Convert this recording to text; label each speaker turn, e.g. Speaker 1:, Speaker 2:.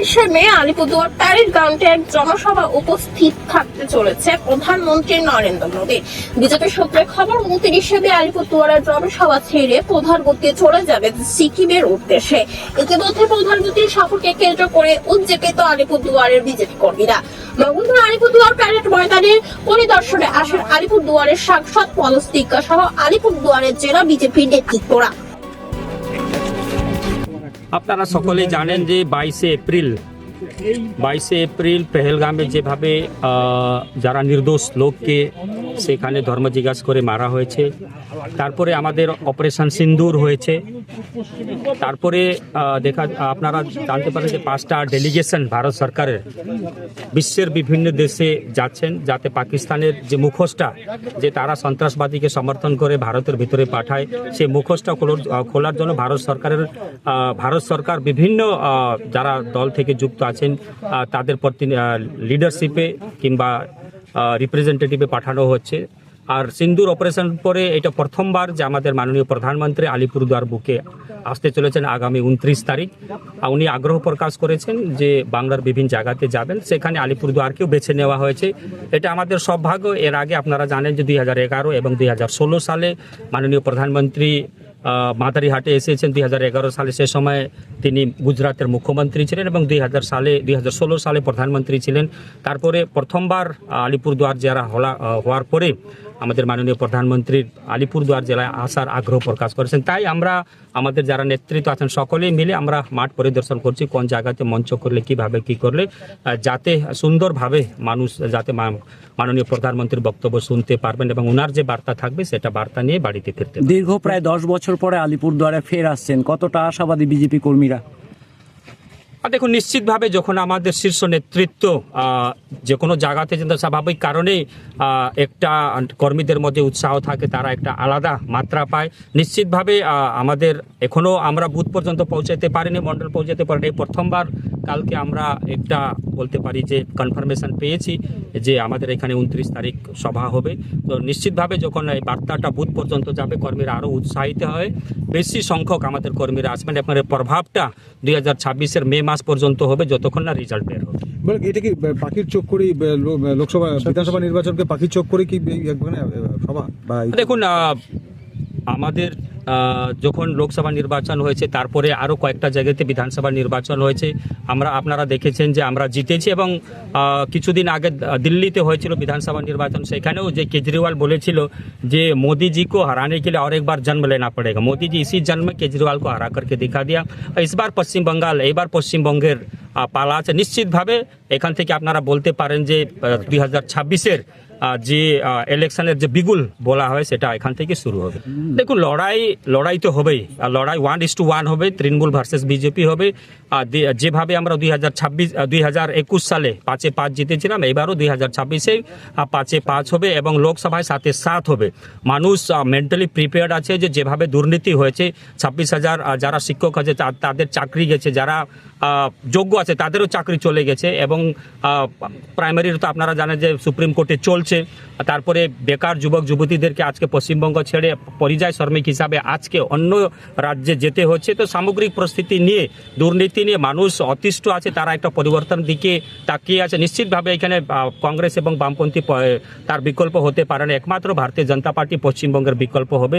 Speaker 1: 29শে মে Alipurduar parade গ্রাউন্ডে এক জনসভা উপস্থিত থাকতে চলেছে প্রধানমন্ত্রী নরেন্দ্র মোদী। বিজেপি সূত্রে খবর, 29শে মে আলিপুরদুয়ারের জনসভা ছেড়ে প্রধানমন্ত্রী চলে যাবে সিকিমের উদ্দেশ্যে। ইতিমধ্যে প্রধানমন্ত্রীর সফরকে কেন্দ্র করে উজ্জীবিত আলিপুরদুয়ারের বিজেপি কর্মীরা। মঙ্গলবার আলিপুরদুয়ার প্যারেড ময়দানে পরিদর্শনে আসেন আলিপুরদুয়ারের সাংসদ পলস টিক্কা সহ আলিপুরদুয়ারের জেলা বিজেপি নেতৃত্বরা।
Speaker 2: আপনারা সকলেই জানেন যে 22শে এপ্রিল পেহেলগামে যেভাবে যারা নির্দোষ লোককে সেখানে ধর্ম জিজ্ঞাসা করে মারা হয়েছে, তারপরে আমাদের অপারেশন সিন্দুর হয়েছে, তারপরে আপনারা জানতে পারেন যে 5টা ডেলিগেশন ভারত সরকারের বিশ্বের বিভিন্ন দেশে যাচ্ছেন, যাতে পাকিস্তানের যে মুখোশটা যে তারা সন্ত্রাসবাদীকে সমর্থন করে ভারতের ভিতরে পাঠায়, সেই মুখোশটা খোলার জন্য ভারত সরকার বিভিন্ন যারা দল থেকে যুক্ত আছেন তাদের লিডারশিপে কিংবা রিপ্রেজেন্টেটিভে পাঠানো হচ্ছে। আর সিন্দুর অপারেশন পরে এটা প্রথমবার যে আমাদের মাননীয় প্রধানমন্ত্রী আলিপুরদুয়ার বুকে আসতে চলেছেন আগামী 29 তারিখ। উনি আগ্রহ প্রকাশ করেছেন যে বাংলার বিভিন্ন জায়গাতে যাবেন, সেখানে আলিপুরদুয়ারকেও বেছে নেওয়া হয়েছে। এটা আমাদের সৌভাগ্য। এর আগে আপনারা জানেন যে 2011 এবং 2016 সালে মাননীয় প্রধানমন্ত্রী মাদারিহাটে এসেছেন 2011 সালে। সে সময় তিনি গুজরাটের মুখ্যমন্ত্রী ছিলেন এবং 2016 সালে প্রধানমন্ত্রী ছিলেন। তারপরে প্রথমবার আলিপুরদুয়ার জেলা হওয়ার পরে আমাদের মাননীয় প্রধানমন্ত্রীর আলিপুরদুয়ার জেলায় আসার আগ্রহ প্রকাশ করেছেন। তাই আমরা আমাদের যারা নেতৃত্ব আছেন সকলেই মিলে আমরা মাঠ পরিদর্শন করছি, কোন জায়গাতে মঞ্চ করলে কিভাবে কি করলে যাতে সুন্দরভাবে মানুষ যাতে মাননীয় প্রধানমন্ত্রীর বক্তব্য শুনতে পারবেন এবং ওনার যে বার্তা থাকবে সেটা বার্তা নিয়ে বাড়িতে ফিরতে।
Speaker 3: দীর্ঘ প্রায় 10 বছর পরে আলিপুরদুয়ারে ফের আসছেন, কতটা আশাবাদী বিজেপি কর্মীরা?
Speaker 2: দেখুন, নিশ্চিতভাবে যখন আমাদের শীর্ষ নেতৃত্ব যে কোনো জায়গাতে যেন স্বাভাবিক কারণেই একটা কর্মীদের মধ্যে উৎসাহ থাকে, তারা একটা আলাদা মাত্রা পায়। নিশ্চিতভাবে আমাদের এখনও আমরা বুথ পর্যন্ত পৌঁছাতে পারিনি, মণ্ডল পৌঁছাতে পারিনি। এই প্রথমবার কালকে আমরা একটা বলতে পারি যে কনফার্মেশন পেয়েছি যে আমাদের এখানে 29 তারিখ সভা হবে। তো নিশ্চিতভাবে যখন এই বার্তাটা বুথ পর্যন্ত যাবে, কর্মীরা আরও উৎসাহিত হয়, বেশি সংখ্যক আমাদের কর্মীরা আসবেন এবং এর প্রভাবটা 2026-এর মে মাস পর্যন্ত হবে, যতক্ষণ না রেজাল্ট বের হবে।
Speaker 4: এটা কি পাখির চোখ করেই লোকসভা বিধানসভা নির্বাচনকে পাখির চোখ করে কি সভা?
Speaker 2: দেখুন, আমাদের যখন লোকসভা নির্বাচন হয়েছে তারপরে আরও কয়েকটা জায়গাতে বিধানসভা নির্বাচন হয়েছে, আপনারা দেখেছেন যে আমরা জিতেছি। এবং কিছুদিন আগে দিল্লিতে হয়েছিল বিধানসভা নির্বাচন, সেখানেও যে কেজরিওয়াল বলেছিল যে মোদीजी को हराने के लिए और एक बार जन्म लेना पड़ेगा। मोदी जी इसी जन्म में केजरीवाल को हरा करके दिखा दिया। इस बार पश्चिम बंगाल, এবার পশ্চিমবঙ্গের পালা আছে। নিশ্চিতভাবে এখান থেকে আপনারা বলতে পারেন যে 2026-এর যে ইলেকশনের যে বিগুল বলা হয় সেটা এখান থেকে শুরু হবে। দেখুন, লড়াই তো হবেই, লড়াই 1:1 হবে, তৃণমূল ভার্সেস বিজেপি হবে। যেভাবে আমরা 2021 সালে 5-5 জিতেছিলাম, এবারও 2026-এ 5-5 হবে এবং লোকসভায় 7-7 হবে। মানুষ মেন্টালি প্রিপেয়ার্ড আছে যে যেভাবে দুর্নীতি হয়েছে, 26,000 যারা শিক্ষক আছে তাদের চাকরি গেছে, যারা যোগ্য আছে তাদেরও চাকরি চলে গেছে এবং প্রাইমারি তো আপনারা জানেন যে সুপ্রিম কোর্টে চলছে। তারপরে বেকার যুবক যুবতীদেরকে আজকে পশ্চিমবঙ্গ ছেড়ে পরিযায়ী শ্রমিক হিসাবে আজকে অন্য রাজ্যে যেতে হচ্ছে। তো সামগ্রিক পরিস্থিতি নিয়ে, দুর্নীতি নিয়ে মানুষ অতিষ্ঠ আছে, তারা একটা পরিবর্তন দিকে তাকিয়ে আছে। নিশ্চিতভাবে এখানে কংগ্রেস এবং বামপন্থী তার বিকল্প হতে পারে না, একমাত্র ভারতীয় জনতা পার্টি পশ্চিমবঙ্গের বিকল্প হবে।